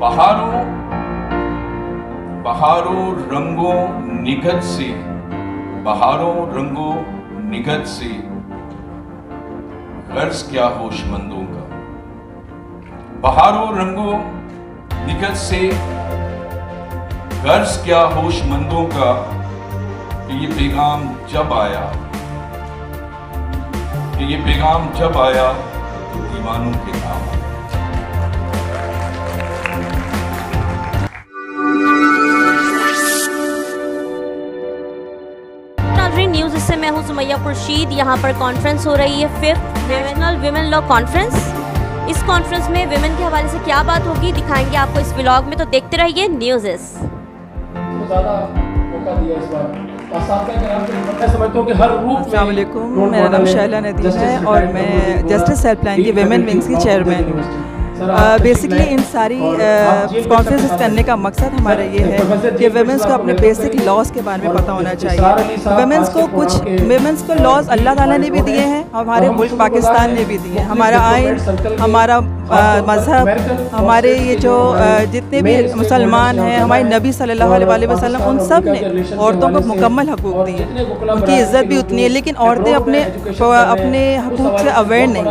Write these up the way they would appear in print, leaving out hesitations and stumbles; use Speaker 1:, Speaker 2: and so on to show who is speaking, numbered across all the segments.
Speaker 1: बहारों बहारों रंगों निगत से, बहारों रंगों निगत से गर्ज क्या होशमंदों का। बहारों रंगों निगत से गर्ज क्या होशमंदों का, कि ये पैगाम जब आया, कि ये पैगाम जब आया तो दीवानों के नाम आया।
Speaker 2: न्यूज़ इससे मैं हूं सुमैया खुर्शीद। यहाँ पर कॉन्फ्रेंस हो रही है 5th national women law conference. इस कॉन्फ्रेंस में विमेन के हवाले से क्या बात होगी दिखाएंगे आपको इस व्लॉग में, तो देखते रहिए न्यूज़ इस।
Speaker 3: अस्सलाम वालेकुम, मेरा नाम शैला नदीम है और मैं जस्टिस हेल्पलाइन की विमेन विंग्स की चेयरमैन हूँ। बेसिकली इन सारी कॉन्फ्रेंसेस करने का मकसद हमारा ये है कि वेमेंस को अपने बेसिक लॉज के बारे में पता होना चाहिए। वेमेंस को लॉज अल्लाह ताला ने भी दिए हैं, हमारे मुल्क पाकिस्तान ने भी दिए हैं। हमारा आइन, हमारा मज़हब, हमारे ये जो जितने भी मुसलमान हैं, हमारे नबी सल्लल्लाहु अलैहि वसल्लम, उन सब ने औरतों को मुकम्मल हकूक़ दिए, उनकी इज़्ज़त भी उतनी है। लेकिन औरतें अपने हकूक़ से अवेयर नहीं।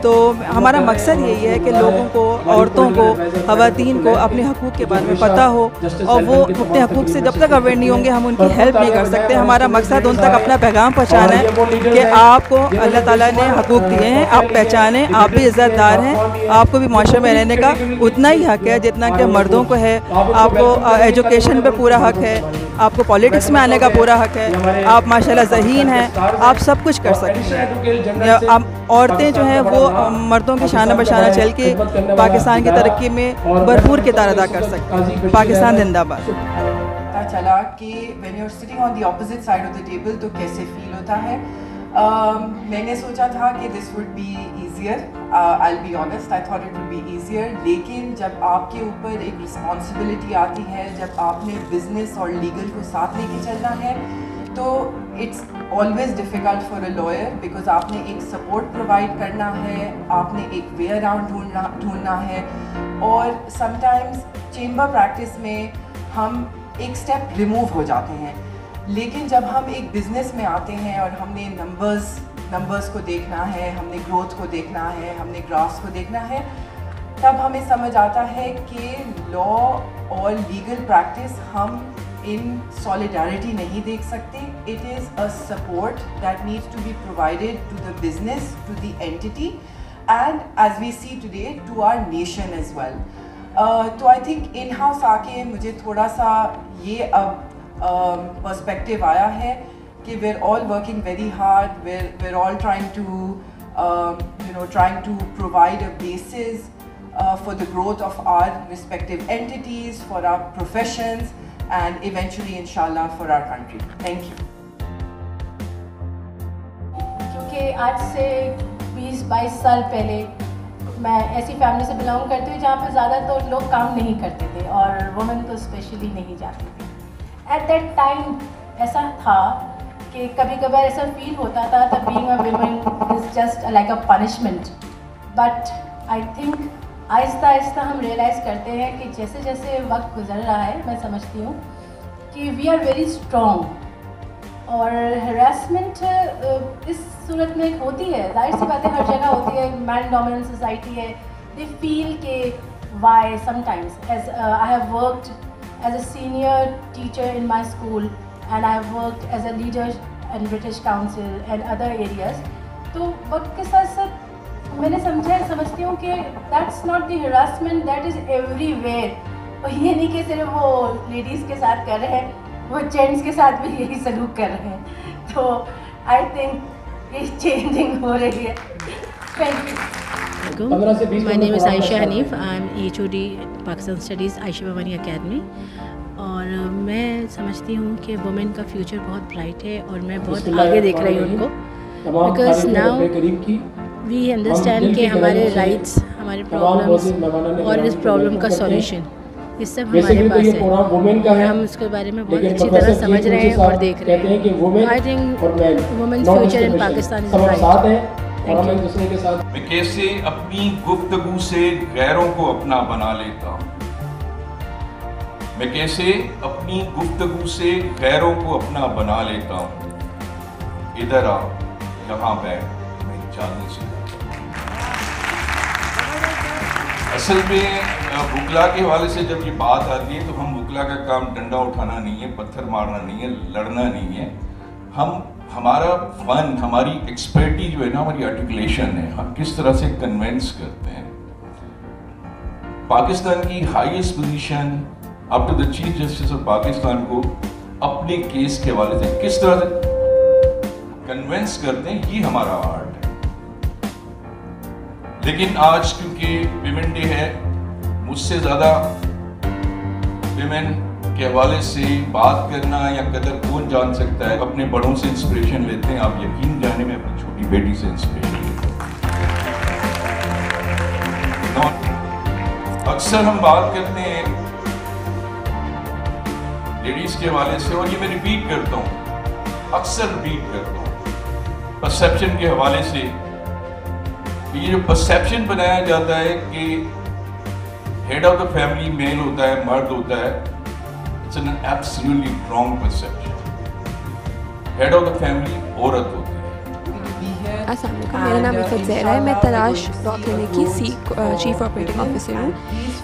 Speaker 3: तो हमारा मकसद यही है कि लोगों को, औरतों को, ख़वातीन को अपने हकूक़ के बारे में पता हो, और वो अपने हकूक़ से जब तक अवेयर नहीं होंगे हम उनकी हेल्प नहीं कर सकते। हमारा मकसद उन तक अपना पैगाम पहुँचाना है कि आपको अल्लाह ताला ने हकूक़ दिए हैं, आप पहचानें, आप भी इज़्ज़तदार हैं, आपको भी माशरे में रहने का उतना ही हक है जितना कि मर्दों को है। आपको एजुकेशन पे पूरा हक है, आपको पॉलिटिक्स में आने का पूरा हक है, आप माशाल्लाह ज़हीन हैं, आप सब कुछ कर सकते हैं। औरतें जो हैं वो मर्दों की शाना बशाना चल के पाकिस्तान की तरक्की में भरपूर किरदार अदा कर सकते हैं। पाकिस्तान जिंदाबाद।
Speaker 4: पता चला कि when you are sitting on the opposite side of the table तो कैसे फील होता है। मैंने सोचा था कि this would be easier, I will be honest, I thought it would be easier. लेकिन जब आपके ऊपर एक रिस्पॉन्सिबिलिटी आती है, जब आपने बिजनेस और लीगल को साथ लेके चलना है, तो it's always difficult for a lawyer, because आपने एक सपोर्ट प्रोवाइड करना है, आपने एक वे अराउंड ढूंढना है। और समटाइम्स चेम्बर प्रैक्टिस में हम एक स्टेप रिमूव हो जाते हैं, लेकिन जब हम एक बिज़नेस में आते हैं और हमने नंबर्स को देखना है, हमने ग्रोथ को देखना है, हमने ग्राफ्स को देखना है, तब हमें समझ आता है कि लॉ और लीगल प्रैक्टिस हम in solidarity नहीं देख सकते. It is a support that needs to be provided to the business, to the entity, and as we see today to our nation as well. तो I think in house आके मुझे थोड़ा सा ये अब perspective आया है कि we're all working very hard, we're all trying to provide a basis for the growth of our respective entities, for our professions, and eventually inshallah for our country. Thank you.
Speaker 5: क्योंकि आज से 20-22 साल पहले मैं ऐसी फैमिली से belong करती हूँ जहाँ पे ज़्यादातर लोग काम नहीं करते थे और वुमेन तो स्पेशली नहीं जाती थी। एट दैट टाइम ऐसा था कि कभी कभार ऐसा फील होता था that being a woman is just like a punishment. But I think Aahista Aahista हम रियलाइज़ करते हैं कि जैसे जैसे वक्त गुजर रहा है, मैं समझती हूँ कि वी आर वेरी स्ट्रॉन्ग। और हरासमेंट इस सूरत में होती है, जाहिर सी बात है, हर जगह होती है। मैन डोमिनेंट सोसाइटी है, दे फील के why sometimes as I have worked as a senior teacher in my school and I have worked as a leader in British Council and other areas. तो वक्त के साथ साथ मैंने समझती हूँ कि that's not the harassment, that is everywhere. और ये नहीं कि सिर्फ वो लेडीज़ के साथ कर रहे हैं, वो जेंट्स के साथ भी यही सलूक कर रहे हैं। तो आई थिंक ये चेंजिंग हो रही है। Thank you.
Speaker 6: My name is Ayesha Hanif, I am HOD Pakistan studies Ayesha Bhavani academy. और मैं समझती हूँ कि वुमेन का फ्यूचर बहुत ब्राइट है और मैं बहुत आगे देख रही हूँ उनको, बिकॉज नाउ वी अंडरस्टैंड कि हमारे राइट्स, हमारे प्रॉब्लम्स और इस प्रॉब्लम का सॉल्यूशन ये सब हमारे पास है और हम उसके बारे में बहुत अच्छी तरह समझ रहे हैं और देख रहे हैं। I think women's future in Pakistan is bright. Thank you.
Speaker 1: मैं कैसे अपनी गुफ्तगू से गैरों को अपना बना लेता हूँ, मैं कैसे अपनी गुफ्तगू से गैरों को अपना बना लेता हूँ। इधर आ, यहाँ बैठ, मैं चांदनी से। असल में बुकला के हवाले से जब ये बात आती है तो हम बुकला का काम डंडा उठाना नहीं है, पत्थर मारना नहीं है, लड़ना नहीं है। हमारा फन, हमारी एक्सपर्टीज जो है ना, हमारी आर्टिकुलेशन है, हम किस तरह से कन्विंस करते हैं। पाकिस्तान की highest position up to the chief justice of Pakistan को अपने केस के हवाले से किस तरह से कन्विंस करते हैं, ये हमारा आर्ट है। लेकिन आज क्योंकि विमेन डे है, मुझसे ज़्यादा विमेन के हवाले से बात करना या कदर कौन जान सकता है। अपने बड़ों से इंस्पिरेशन लेते हैं, आप यकीन जाने में अपनी छोटी बेटी से इंस्पिरेशन लेते हैं। अक्सर हम बात करते हैं लेडीज के हवाले से, और ये मैं रिपीट करता हूँ, अक्सर रिपीट करता हूँ, परसेप्शन के हवाले से। ये जो परसेप्शन बनाया जाता है कि head of the family male होता है, मर्द होता है, it's an absolutely wrong perception. Head of the family औरत होती है।
Speaker 7: अस्सलाम वालेकुम, मेरा नाम इफ़त ज़हरा है। मैं तलाश लॉ क्लिनिक की चीफ ऑपरेटिंग ऑफिसर हूँ।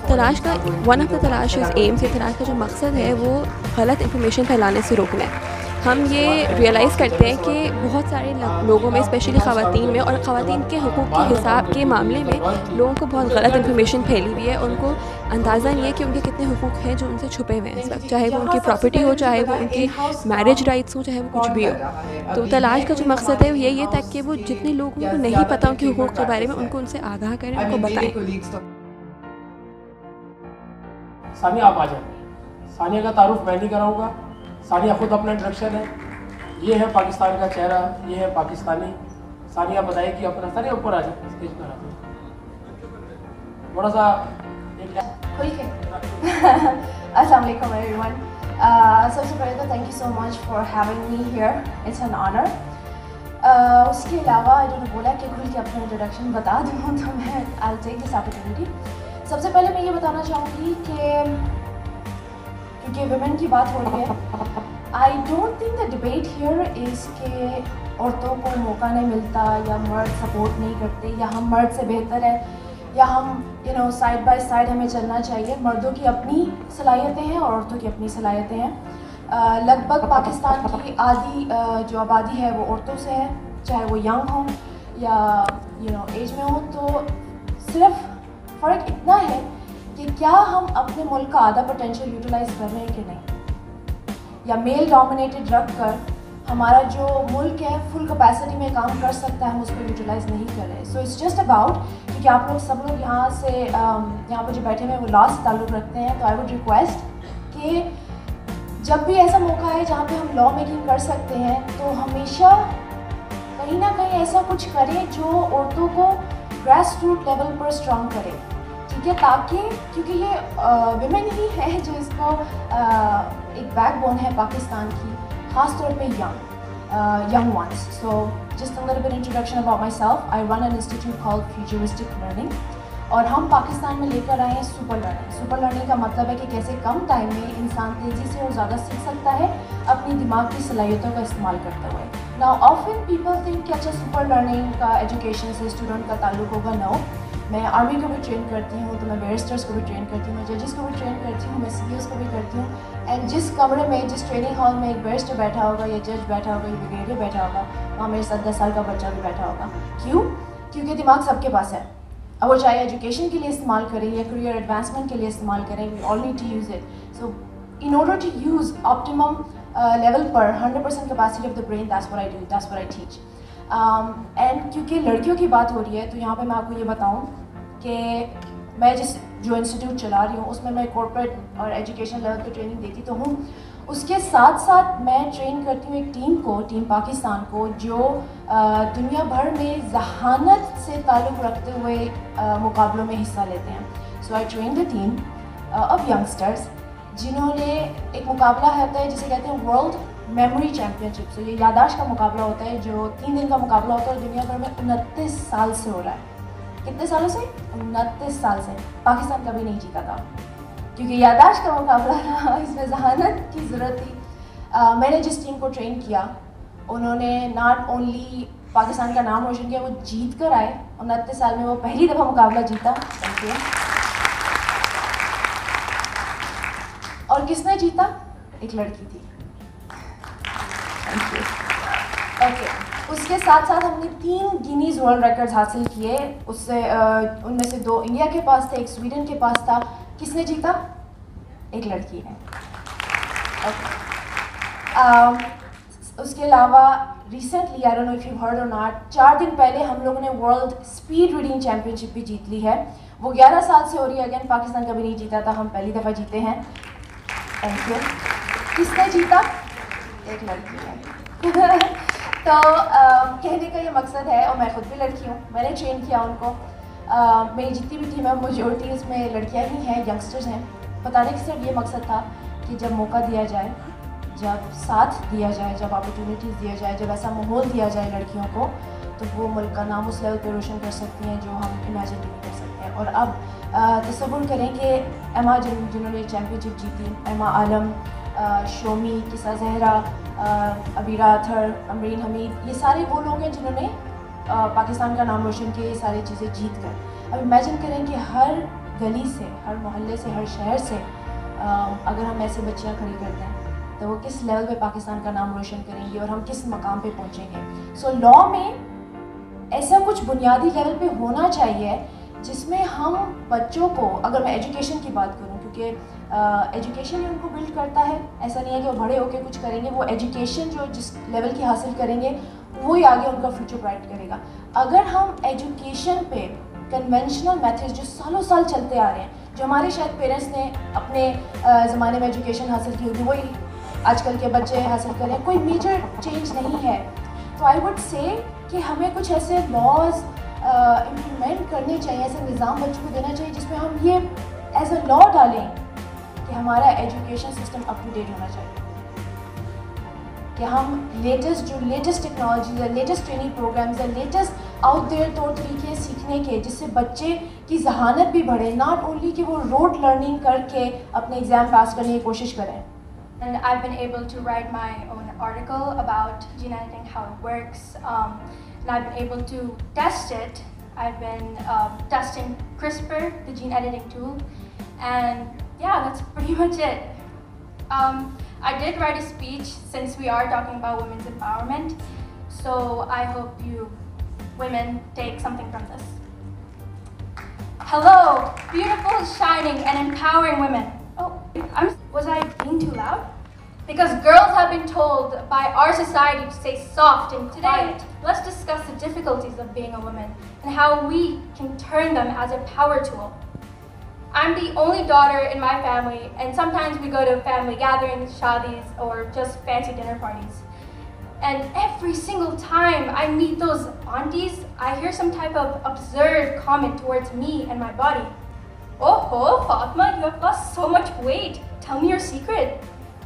Speaker 7: तलाश का वन ऑफ द तलाश एम्स या तलाश का जो मकसद है वो गलत इंफॉर्मेशन फैलाने से रोकना है। हम ये रियलाइज़ करते हैं कि बहुत सारे लोगों में, स्पेशली ख़वातीन में, और ख़वातीन के हुकूक़ के हिसाब के मामले में लोगों को बहुत गलत इंफॉर्मेशन फैली हुई है। उनको अंदाज़ा नहीं है कि उनके कितने हुकूक़ हैं जो उनसे छुपे हुए हैं इस वक्त, चाहे वो उनकी प्रॉपर्टी हो, चाहे वो उनकी मैरिज राइट्स हो, चाहे वो कुछ भी हो। तो तलाश का जो मकसद है वो यही है ताकि वो जितने लोगों को नहीं पता उनके हुकूक़ के बारे में, उनको उनसे आगाह करें, उनको बताएं।
Speaker 8: सानिया आप आ जाए। सानिया का तारुफ मैं नहीं कराऊंगा, सानिया खुद अपना इंट्रोडक्शन है। ये है पाकिस्तान का चेहरा, ये है पाकिस्तानी। सानिया बताएगी अपना। सानिया ऊपर आ जाए, स्टेज पर आ जाए, थोड़ा सा
Speaker 9: खुल के। अस्सलाम वालेकुम एवरीवन। सबसे पहले तो thank you so much for having me here, it's an honour. उसके अलावा इन्होंने बोला कि खुल के अपना इंट्रोडक्शन बता दूँ, तो मैं I will take this opportunity. सबसे पहले मैं ये बताना चाहूँगी कि क्योंकि वुमेन की बात हो रही है, I don't think the debate here is कि औरतों को मौका नहीं मिलता या मर्द सपोर्ट नहीं करते या हम मर्द से बेहतर है या हम साइड बाय साइड हमें चलना चाहिए। मर्दों की अपनी सलाहियतें हैं और औरतों की अपनी सलाहियतें हैं। लगभग पाकिस्तान की आधी जो आबादी है वो औरतों से है, चाहे वो यंग हो या एज में हो। तो सिर्फ फ़र्क इतना है कि क्या हम अपने मुल्क का आधा पोटेंशियल यूटिलाइज़ कर रहे हैं कि नहीं, या मेल डोमिनेटेड रख कर हमारा जो मुल्क है फुल कैपेसिटी में काम कर सकता है, हम उसको यूटिलाइज़ नहीं कर रहे। सो इट्स जस्ट अबाउट, क्योंकि आप लोग सब लोग यहाँ से यहाँ पर जो बैठे हुए हैं वो लॉ से ताल्लुक़ रखते हैं, तो आई वुड रिक्वेस्ट कि जब भी ऐसा मौका है जहाँ पे हम लॉ मेकिंग कर सकते हैं तो हमेशा कहीं ना कहीं ऐसा कुछ करें जो औरतों को ग्रास रूट लेवल पर स्ट्रॉन्ग करे, ठीक है, ताकि क्योंकि ये विमेन ही है जो इसको एक बैकबोन है पाकिस्तान की, ख़ास तौर पे young ones. So just a little bit introduction about my self. I run an institute called futuristic learning, और हम पाकिस्तान में लेकर आए हैं सुपर लर्निंग। सुपर लर्निंग का मतलब है कि कैसे कम टाइम में इंसान तेज़ी से और ज़्यादा सीख सकता है अपनी दिमाग की सलाहियतों का इस्तेमाल करते हुए। नाउ ऑफन पीपल थिंक कि अच्छा सुपर लर्निंग का एजुकेशन से स्टूडेंट का ताल्लुक होगा। नो, मैं आर्मी को भी ट्रेन करती हूँ, तो मैं बैरिस्टर्स को भी ट्रेन करती हूँ, मैं जजेस को भी ट्रेन करती हूँ, मैं CAs को भी करती हूँ। एंड जिस कमरे में, जिस ट्रेनिंग हॉल में एक बैरिस्टर बैठा होगा या जज बैठा होगा या ब्रिगेडियर बैठा होगा, वहाँ मेरे साथ 10 साल का बच्चा भी बैठा होगा। क्यों? क्योंकि दिमाग सबके पास है, अब वो चाहे एजुकेशन के लिए इस्तेमाल करें या करियर एडवांसमेंट के लिए इस्तेमाल करें, we all need to use it. So in order to use optimum level पर 100% capacity of the brain, that's what I do, that's what I teach. And क्योंकि लड़कियों की बात हो रही है, तो यहाँ पे मैं आपको ये बताऊँ कि मैं जो इंस्टीट्यूट चला रही हूँ उसमें मैं कॉर्पोरेट और एजुकेशन लेवल पर ट्रेनिंग देती तो हूँ, उसके साथ साथ मैं ट्रेन करती हूँ एक टीम को, टीम पाकिस्तान को, जो दुनिया भर में जहानत से ताल्लुक़ रखते हुए मुकाबलों में हिस्सा लेते हैं। So I train the team of youngsters जिन्होंने, एक मुकाबला होता है जिसे कहते हैं वर्ल्ड मेमोरी चैम्पियनशिप। सो ये यादाश्त का मुकाबला होता है जो 3 दिन का मुकाबला होता है और दुनिया भर में 29 साल से हो रहा है। कितने सालों से? 29 साल से। पाकिस्तान कभी नहीं जीता था क्योंकि याददाश्त का मुकाबला था, इसमें जहानत की ज़रूरत थी। मैंने जिस टीम को ट्रेन किया उन्होंने नॉट ओनली पाकिस्तान का नाम रोशन किया, वो जीत कर आए। 29 साल में वो पहली दफ़ा मुकाबला जीता। Thank you. और किसने जीता? एक लड़की थी। Thank you. ओके, उसके साथ साथ हमने 3 गिनीज वर्ल्ड रिकॉर्ड्स हासिल किए। उससे उनमें से 2 इंडिया के पास थे, एक स्वीडन के पास था। किसने जीता? एक लड़की ने। ओके। उसके अलावा recently, I don't know if you heard और नॉट, 4 दिन पहले हम लोगों ने वर्ल्ड स्पीड रीडिंग चैम्पियनशिप भी जीत ली है। वो 11 साल से हो रही है। अगेन पाकिस्तान कभी नहीं जीता था, हम पहली दफ़ा जीते हैं। Thank you. किसने जीता? एक लड़की है। तो कहने का ये मकसद है, और मैं खुद भी लड़की हूँ, मैंने ट्रेन किया उनको। मेरी जितनी भी टीम है मेजोरिटी उसमें लड़कियाँ ही हैं, यंगस्टर्स हैं। बताने का सिर्फ ये मकसद था कि जब मौका दिया जाए, जब साथ दिया जाए, जब अपॉर्चुनिटीज़ दिया जाए, जब ऐसा माहौल दिया जाए लड़कियों को, तो वो मुल्क का नाम उस लेवल पे रोशन कर सकती हैं जो हम इमेजिन नहीं कर सकते हैं। और अब तसव्वुर करें कि एमा जिन्होंने चैम्पियनशिप जीती, एमा आलम, शोमी, किसा जहरा, अबीरा अथर, अमरीन हमीद, ये सारे वो लोग हैं जिन्होंने पाकिस्तान का नाम रोशन किया, ये सारी चीज़ें जीत कर। अब इमेजिन करें कि हर गली से, हर मोहल्ले से, हर शहर से अगर हम ऐसे बच्चियाँ खड़ी करते हैं तो वो किस लेवल पे पाकिस्तान का नाम रोशन करेंगी और हम किस मकाम पे पहुंचेंगे। सो लॉ में ऐसा कुछ बुनियादी लेवल पे होना चाहिए जिसमें हम बच्चों को, अगर मैं एजुकेशन की बात करूं, क्योंकि एजुकेशन ही उनको बिल्ड करता है। ऐसा नहीं है कि वो बड़े होकर कुछ करेंगे, वो एजुकेशन जो जिस लेवल की हासिल करेंगे वो ही आगे उनका फ्यूचर ब्राइट करेगा। अगर हम एजुकेशन पे कन्वेंशनल मेथड्स जो सालों साल चलते आ रहे हैं, जो हमारे शायद पेरेंट्स ने अपने ज़माने में एजुकेशन हासिल की होगी, वही आजकल के बच्चे हासिल करें, कोई मेजर चेंज नहीं है। तो आई वुड से कि हमें कुछ ऐसे लॉज इम्प्लीमेंट करने चाहिए, ऐसे निज़ाम बच्चों को देना चाहिए जिसमें हम ये एज अ लॉ डालें कि हमारा education system up to date होना चाहिए, कि हम latest technology, latest training programmes या लेटेस्ट आउट देयर तौर तरीके सीखने के, जिससे बच्चे की जहानत भी बढ़े, नॉट ओनली कि वो रोड लर्निंग करके अपने एग्ज़ाम पास करने की कोशिश करें।
Speaker 10: And I've been able to write my own article about gene editing, how it works, and I've been able to test it. I've been testing CRISPR, the gene editing tool, and yeah, that's pretty much it. I did write a speech since we are talking about women's empowerment, so I hope you women take something from this. Hello, beautiful, shining, and empowering women. Oh, was I being too loud? Because girls have been told by our society to stay soft and quiet. Let's discuss the difficulties of being a woman and how we can turn them as a power tool. I'm the only daughter in my family, and sometimes we go to family gatherings, shadis, or just fancy dinner parties. And every single time I meet those aunties, I hear some type of absurd comment towards me and my body. Oh, Fatma, you have lost so much weight. Tell me your secret.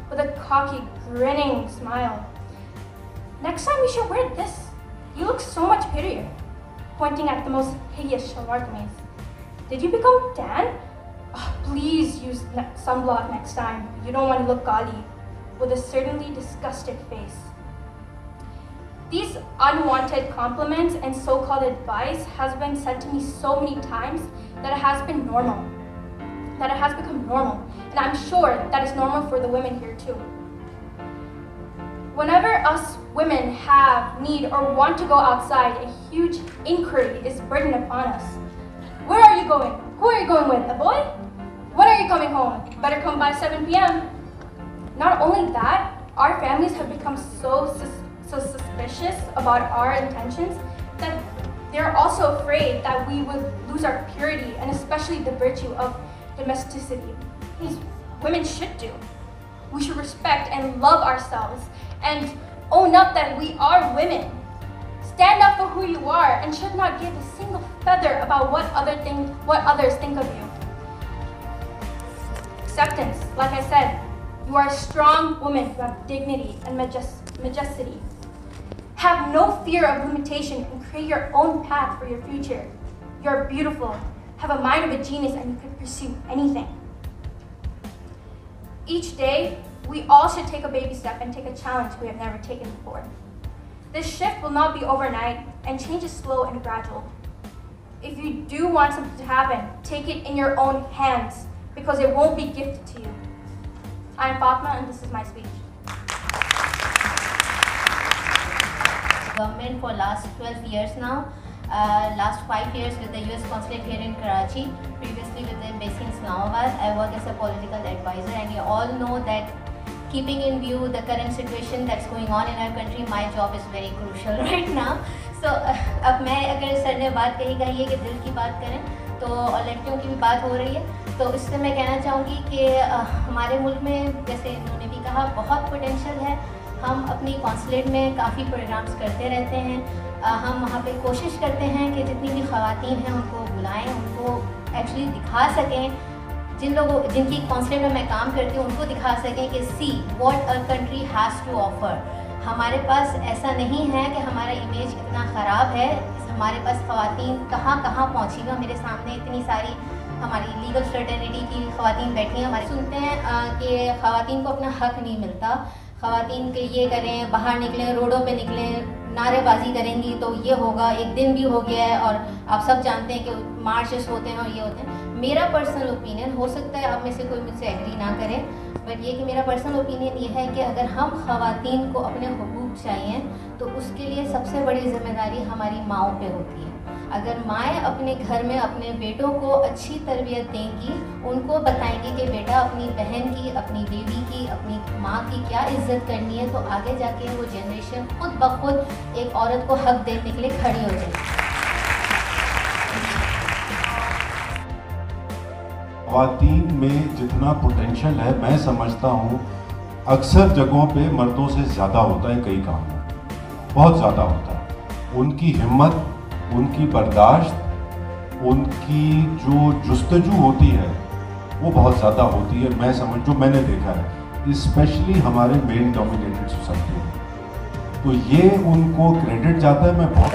Speaker 10: With a cocky, grinning smile. Next time you should wear this. You look so much prettier. Pointing at the most hideous shalwar kameez. Did you become tan? Oh, please use sunblock next time. You don't want to look gaudy. With a certainly disgusted face. These unwanted compliments and so-called advice has been said to me so many times that it has been normal. That it has become normal. And I'm sure that is normal for the women here too. Whenever us women have, need, or want to go outside, a huge inquiry is burdened upon us. Where are you going? Who are you going with? A boy? When are you coming home? Better come by 7 p.m. Not only that, our families have become so suspicious about our intentions that they're also afraid that we would lose our purity and especially the virtue of domesticity. These women should do. We should respect and love ourselves and own up that we are women. Stand up for who you are and should not give a single feather about what others think of you. Acceptance, like I said, you are a strong woman who have dignity and majesty. Have no fear of limitation and create your own path for your future. You're beautiful, have a mind of a genius, and you can pursue anything. Each day, we all should take a baby step and take a challenge we have never taken before. This shift will not be overnight, and change is slow and gradual. If you do want something to happen, take it in your own hands, because it won't be gifted to you. I am Fatma, and this is my speech.
Speaker 11: Government for last 12 years now. Last 5 years with the US Consulate here in Karachi, previously with the embassy in Islamabad. I work as a political advisor, and you all know that keeping in view the current situation that's going on in our country, my job is very crucial right now. So अब मैं अगर sir ने बात कही है कि दिल की बात करें तो और लड़कियों की भी बात हो रही है, तो इससे मैं कहना चाहूँगी कि हमारे मुल्क में जैसे इन्होंने भी कहा बहुत पोटेंशियल है। हम अपनी कॉन्सुलेट में काफ़ी प्रोग्राम्स करते रहते हैं। हम वहाँ पे कोशिश करते हैं कि जितनी भी ख़वातीन हैं उनको बुलाएं, उनको एक्चुअली दिखा सकें, जिनकी कॉन्सुलेट में मैं काम करती हूँ उनको दिखा सकें कि see what a country has to offer. हमारे पास ऐसा नहीं है कि हमारा इमेज इतना ख़राब है, हमारे पास ख़वातीन कहाँ कहाँ पहुँची हैं। मेरे सामने इतनी सारी हमारी लीगल फ्रेटर्निटी की ख़वातीन बैठी हैं। हमारे सुनते हैं कि ख़वातीन को अपना हक़ नहीं मिलता, ख़वातीन के ये करें, बाहर निकलें, रोडों पे निकलें, नारेबाजी करेंगी तो ये होगा। एक दिन भी हो गया है और आप सब जानते हैं कि मार्चेस होते हैं और ये होते हैं। मेरा पर्सनल ओपिनियन, हो सकता है आप में से कोई मुझसे एग्री ना करे, बट ये कि मेरा पर्सनल ओपिनियन ये है कि अगर हम ख़वातीन को अपने हुकूक चाहिए तो उसके लिए सबसे बड़ी ज़िम्मेदारी हमारी माओं पे होती है। अगर माएँ अपने घर में अपने बेटों को अच्छी तरबियत देंगी, उनको बताएंगी कि बेटा अपनी बहन की, अपनी बेबी की, अपनी माँ की क्या इज़्ज़त करनी है, तो आगे जाके वो जनरेशन खुद ब खुद एक औरत को हक़ देने के लिए खड़ी हो जाएगी।
Speaker 12: ख़वातीन में जितना पोटेंशियल है मैं समझता हूँ अक्सर जगहों पे मर्दों से ज़्यादा होता है, कई काम में बहुत ज़्यादा होता है। उनकी हिम्मत, उनकी बर्दाश्त, उनकी जो जुस्तजू होती है वो बहुत ज़्यादा होती है। मैं जो मैंने देखा है स्पेशली हमारे मेल डोमिनेटेड सोसाइटी में, तो ये उनको क्रेडिट जाता है। मैं बहुत